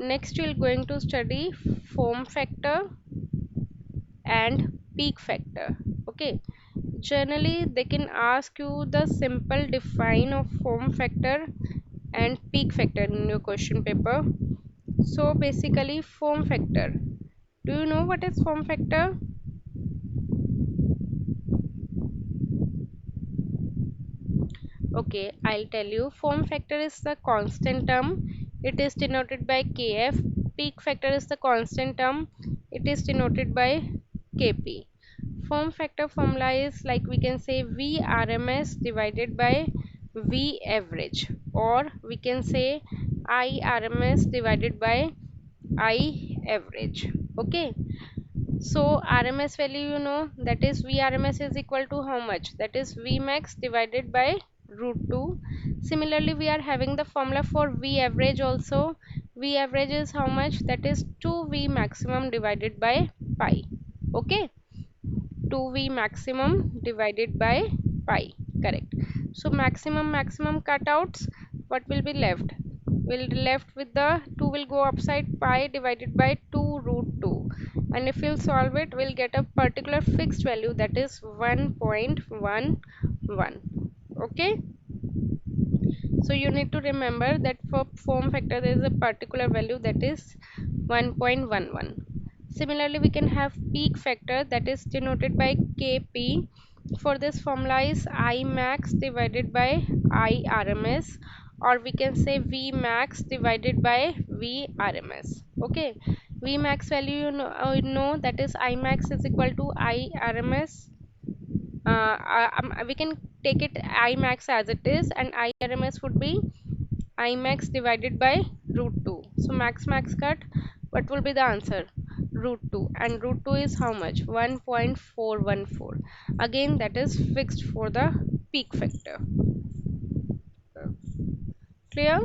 Next we're going to study form factor and peak factor. Okay, generally they can ask you the simple define of form factor and peak factor in your question paper. So basically, form factor, do you know what is form factor? Okay, I'll tell you. Form factor is the constant term. It is denoted by Kf. Peak factor is the constant term. It is denoted by Kp. Form factor formula is like we can say VRMS divided by V average, or we can say IRMS divided by I average. Okay, so RMS value, you know, that is VRMS is equal to how much? That is Vmax divided by root 2. Similarly, we are having the formula for V average also. V average is how much? That is 2V maximum divided by pi. Okay, 2V maximum divided by pi. Correct. So maximum cutouts, what will be left? Will left with the 2 will go upside, pi divided by 2 root 2, and if you'll solve it, we'll get a particular fixed value, that is 1.11. Okay, so you need to remember that for form factor there is a particular value, that is 1.11. Similarly, we can have peak factor, that is denoted by Kp. For this formula is I max divided by I RMS, or we can say V max divided by V RMS. Okay, V max value, you know that is I max is equal to I RMS. We can take it I max as it is, and I RMS would be I max divided by root 2. So max cut, what will be the answer? Root 2, and root 2 is how much? 1.414. Again, that is fixed for the peak factor. Clear?